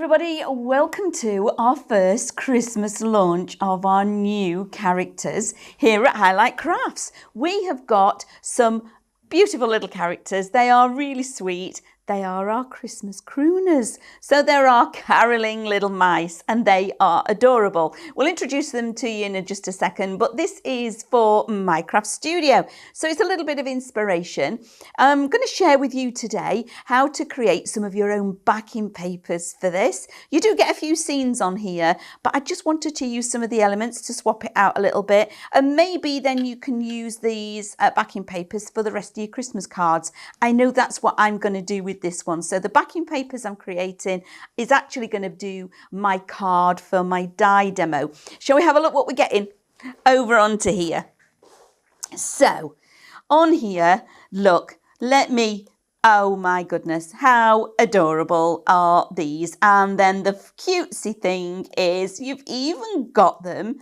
everybody, welcome to our first Christmas launch of our new characters here at Highlight Crafts. We have got some beautiful little characters. They are really sweet. They are our Christmas crooners. So they're our caroling little mice and they are adorable. We'll introduce them to you in just a second, but this is for My Craft Studio. So it's a little bit of inspiration. I'm going to share with you today how to create some of your own backing papers for this. You do get a few scenes on here, but I just wanted to use some of the elements to swap it out a little bit. And maybe then you can use these backing papers for the rest of your Christmas cards. I know that's what I'm going to do with this one. So the backing papers I'm creating is actually going to do my card for my die demo. Shall we have a look what we're getting over onto here? So on here, look, oh my goodness, how adorable are these? And then the cutesy thing is you've even got them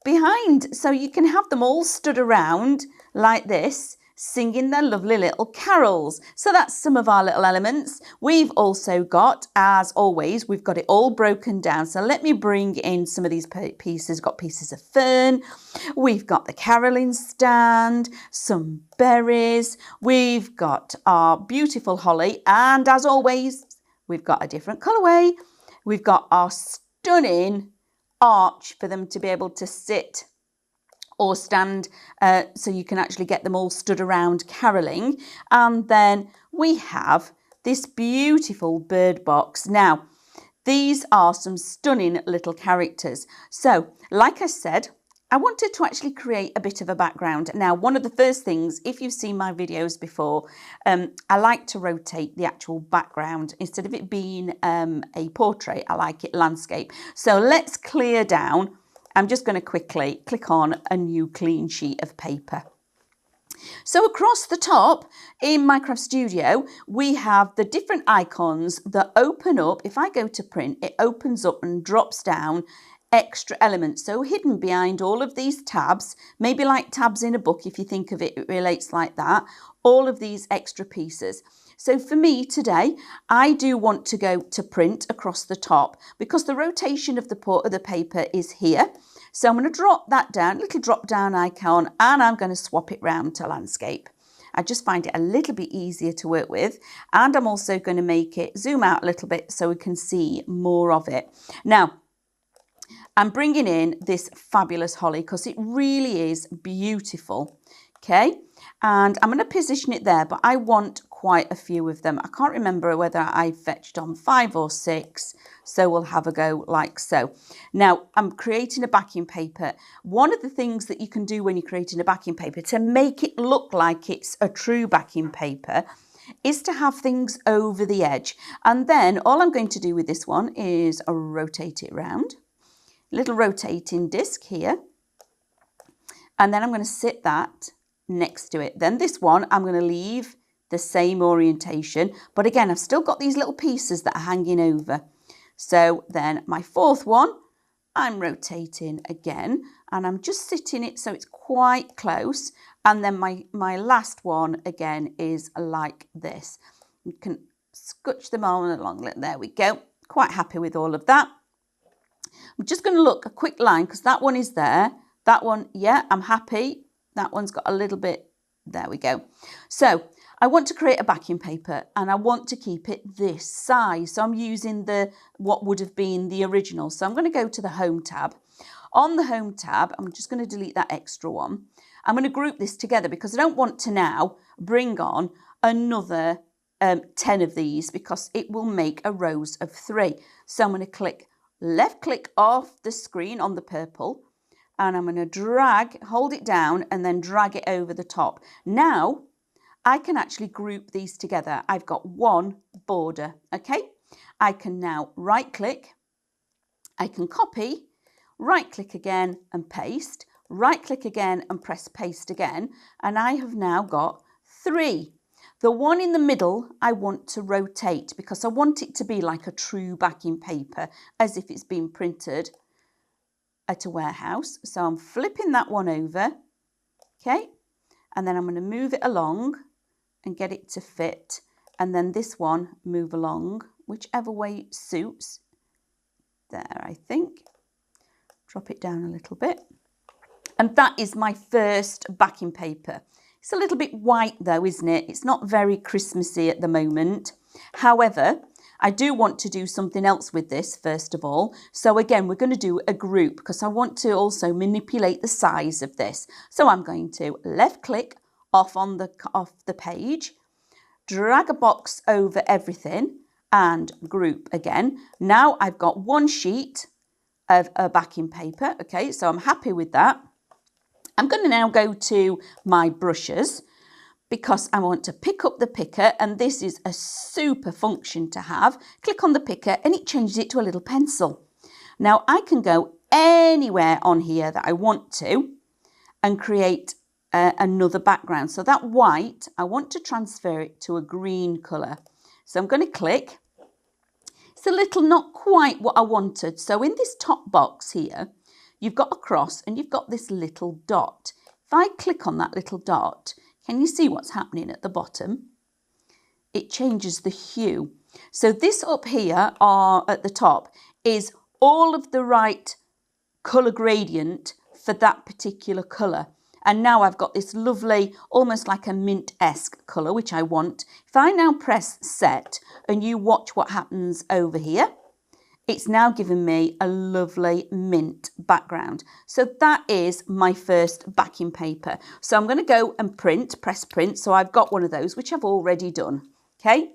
behind, so you can have them all stood around like this, singing their lovely little carols. So that's some of our little elements. We've also got, as always, we've got it all broken down. So let me bring in some of these pieces. Got pieces of fern. We've got the caroling stand, some berries. We've got our beautiful holly. And as always, we've got a different colourway. We've got our stunning arch for them to be able to sit or stand, so you can actually get them all stood around caroling. And then we have this beautiful bird box. Now, these are some stunning little characters. So, like I said, I wanted to actually create a bit of a background. Now, one of the first things, if you've seen my videos before, I like to rotate the actual background. Instead of it being a portrait, I like it landscape. So let's clear down. I'm just going to quickly click on a new clean sheet of paper. So across the top in My Craft Studio, we have the different icons that open up. If I go to print, it opens up and drops down extra elements. So hidden behind all of these tabs, maybe like tabs in a book, if you think of it, it relates like that, all of these extra pieces. So for me today, I do want to go to print across the top because the rotation of the paper is here. So I'm going to drop that down, little drop down icon, and I'm going to swap it round to landscape. I just find it a little bit easier to work with. And I'm also going to make it zoom out a little bit so we can see more of it. Now, I'm bringing in this fabulous holly because it really is beautiful. Okay, and I'm going to position it there, but I want quite a few of them. I can't remember whether I fetched on 5 or 6, so we'll have a go like so. Now, I'm creating a backing paper. One of the things that you can do when you're creating a backing paper to make it look like it's a true backing paper is to have things over the edge. And then all I'm going to do with this one is rotate it round. Little rotating disc here. And then I'm going to sit that next to it. Then this one, I'm going to leave the same orientation. But again, I've still got these little pieces that are hanging over. So then my fourth one, I'm rotating again. And I'm just sitting it so it's quite close. And then my last one, again, is like this. You can scotch them all along. There we go. Quite happy with all of that. I'm just going to look a quick line because that one is there. That one, yeah, I'm happy. That one's got a little bit, there we go. So I want to create a backing paper and I want to keep it this size. So I'm using what would have been the original. So I'm going to go to the Home tab. On the Home tab, I'm just going to delete that extra one. I'm going to group this together because I don't want to now bring on another 10 of these because it will make a rows of 3. So I'm going to left click off the screen on the purple. And I'm going to hold it down and then drag it over the top. Now, I can actually group these together. I've got one border, okay? I can now right click, I can copy, right click again and paste, right click again and press paste again. And I have now got 3. The one in the middle, I want to rotate because I want it to be like a true backing paper as if it's been printed at a warehouse. So I'm flipping that one over, okay, and then I'm going to move it along and get it to fit, and then this one move along whichever way suits. There, I think. Drop it down a little bit. And that is my first backing paper. It's a little bit white though, isn't it? It's not very Christmassy at the moment. However, I do want to do something else with this first of all. So again, we're going to do a group because I want to also manipulate the size of this. So I'm going to left click off the page, drag a box over everything and group again. Now I've got one sheet of a backing paper. Okay, so I'm happy with that. I'm going to now go to my brushes because I want to pick up the picker, and this is a super function to have. Click on the picker and it changes it to a little pencil. Now I can go anywhere on here that I want to and create another background. So that white, I want to transfer it to a green colour. So I'm going to click. It's a little not quite what I wanted. So in this top box here, you've got a cross and you've got this little dot. If I click on that little dot, can you see what's happening at the bottom? It changes the hue. So this up here at the top is all of the right colour gradient for that particular colour. And now I've got this lovely, almost like a mint-esque colour, which I want. If I now press set and you watch what happens over here, it's now given me a lovely mint background. So that is my first backing paper. So I'm going to go and press print. So I've got one of those, which I've already done. Okay.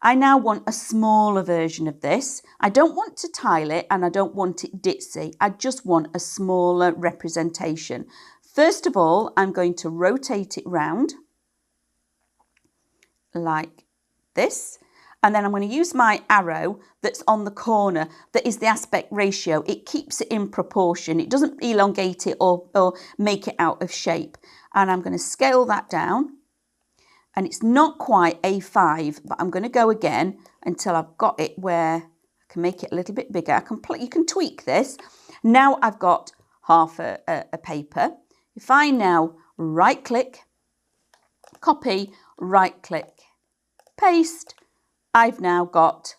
I now want a smaller version of this. I don't want to tile it and I don't want it ditzy. I just want a smaller representation. First of all, I'm going to rotate it round like this. And then I'm going to use my arrow that's on the corner that is the aspect ratio. It keeps it in proportion. It doesn't elongate it or make it out of shape. And I'm going to scale that down. And it's not quite A5, but I'm going to go again until I've got it where I can make it a little bit bigger. You can tweak this. Now I've got half a paper. If I now right click, copy, right click, paste, I've now got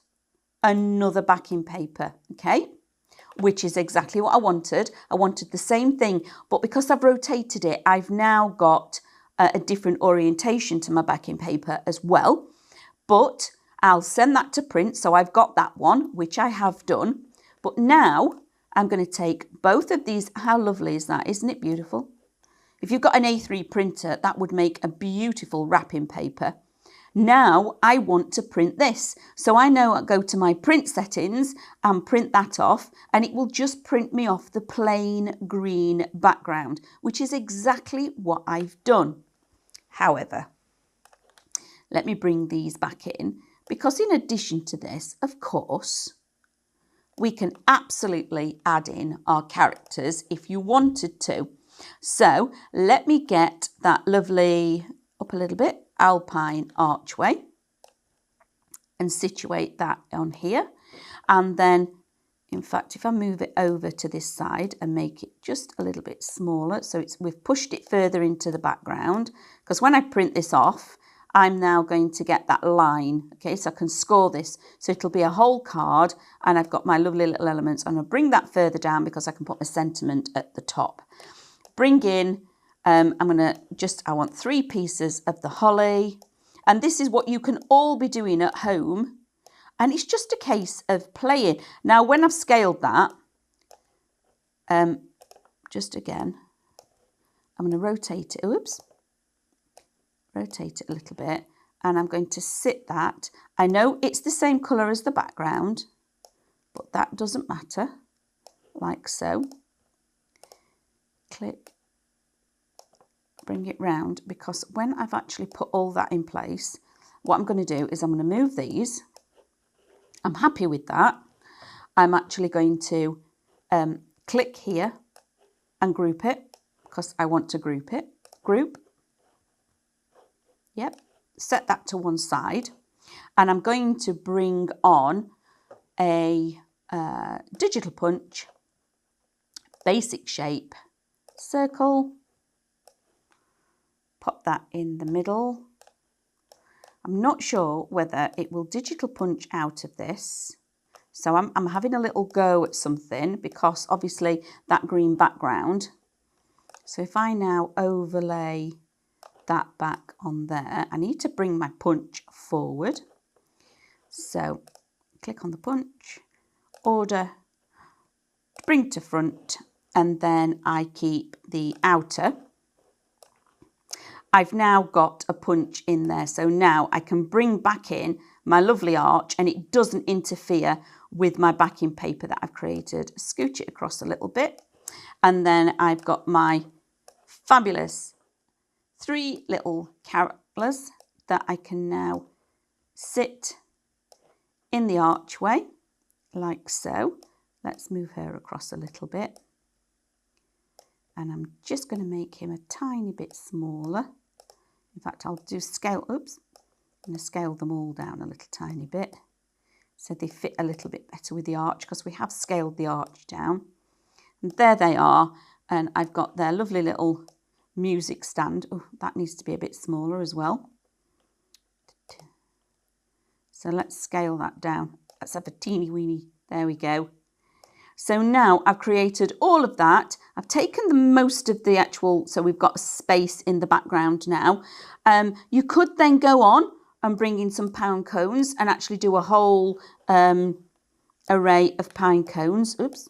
another backing paper, okay, which is exactly what I wanted. I wanted the same thing, but because I've rotated it, I've now got a different orientation to my backing paper as well. But I'll send that to print, so I've got that one, which I have done. But now I'm going to take both of these. How lovely is that? Isn't it beautiful? If you've got an A3 printer, that would make a beautiful wrapping paper. Now I want to print this. So I know I go to my print settings and print that off, and it will just print me off the plain green background, which is exactly what I've done. However, let me bring these back in, because in addition to this, of course, we can absolutely add in our characters if you wanted to. So let me get that lovely, up a little bit, alpine archway and situate that on here. And then, in fact, if I move it over to this side and make it just a little bit smaller, so we've pushed it further into the background, because when I print this off, I'm now going to get that line, okay, so I can score this. So it'll be a whole card, and I've got my lovely little elements, and I'll bring that further down because I can put my sentiment at the top. Bring in, I want 3 pieces of the holly, and this is what you can all be doing at home, and it's just a case of playing. Now, when I've scaled that, just again, I'm going to rotate it, rotate it a little bit, and I'm going to sit that. I know it's the same colour as the background, but that doesn't matter, like so. Click, bring it round, because when I've actually put all that in place, what I'm going to do is I'm going to move these. I'm happy with that. I'm actually going to click here and group it, because I want to group it. Group. Yep. Set that to one side. And I'm going to bring on a digital punch, basic shape, circle, pop that in the middle, I'm not sure whether it will digital punch out of this. So I'm having a little go at something because obviously that green background. So if I now overlay that back on there, I need to bring my punch forward. So click on the punch, order, bring to front, and then I keep the outer. I've now got a punch in there, so now I can bring back in my lovely arch and it doesn't interfere with my backing paper that I've created. Scooch it across a little bit, and then I've got my fabulous 3 little carolers that I can now sit in the archway like so. Let's move her across a little bit, and I'm just going to make him a tiny bit smaller. In fact, I'll do scale, oops, I'm going to scale them all down a little tiny bit so they fit a little bit better with the arch, because we have scaled the arch down. And there they are, and I've got their lovely little music stand. Oh, that needs to be a bit smaller as well. So let's scale that down. Let's have a teeny weeny, there we go. So now I've created all of that. I've taken the most of the actual, so we've got a space in the background now. You could then go on and bring in some pine cones and actually do a whole array of pine cones. Oops.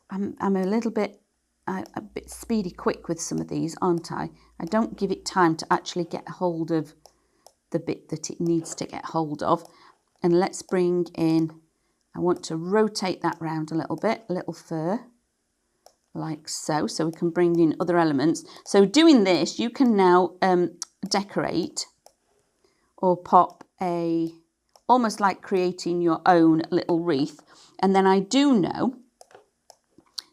I'm a little bit, a bit speedy quick with some of these, aren't I? I don't give it time to actually get hold of the bit that it needs to get hold of. And let's bring in, I want to rotate that round a little fur, like so, so we can bring in other elements. So doing this, you can now decorate or pop a, almost like creating your own little wreath. And then I do know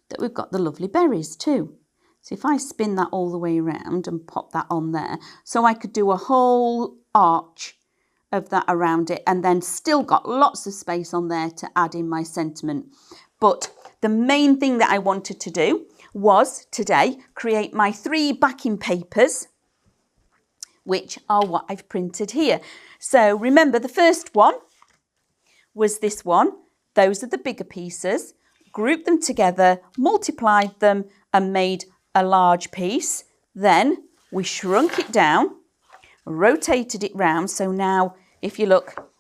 that we've got the lovely berries too. So if I spin that all the way around and pop that on there, so I could do a whole arch of that around it, and then still got lots of space on there to add in my sentiment. But the main thing that I wanted to do was today create my 3 backing papers, which are what I've printed here. So remember, the first one was this one. Those are the bigger pieces. Grouped them together, multiplied them, and made a large piece. Then we shrunk it down, rotated it round. So now, if you look,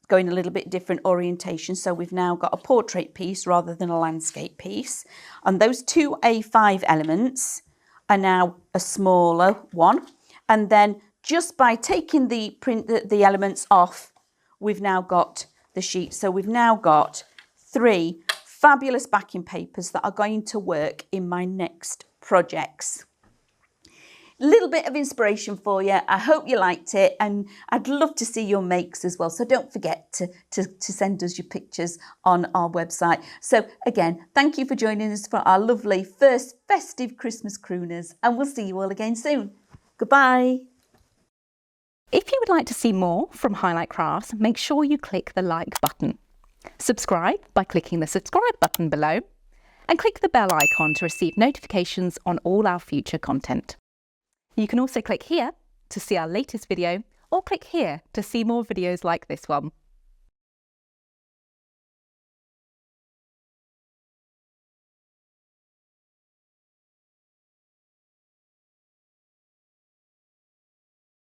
going a little bit different orientation. So we've now got a portrait piece rather than a landscape piece. And those 2 A5 elements are now a smaller one. And then just by taking the elements off, we've now got the sheet. So we've now got 3 fabulous backing papers that are going to work in my next projects. Little bit of inspiration for you. I hope you liked it, and I'd love to see your makes as well. So don't forget to send us your pictures on our website. So again, thank you for joining us for our lovely first festive Christmas crooners, and we'll see you all again soon. Goodbye. If you would like to see more from Highlight Crafts, make sure you click the like button. Subscribe by clicking the subscribe button below, and click the bell icon to receive notifications on all our future content. You can also click here to see our latest video, or click here to see more videos like this one.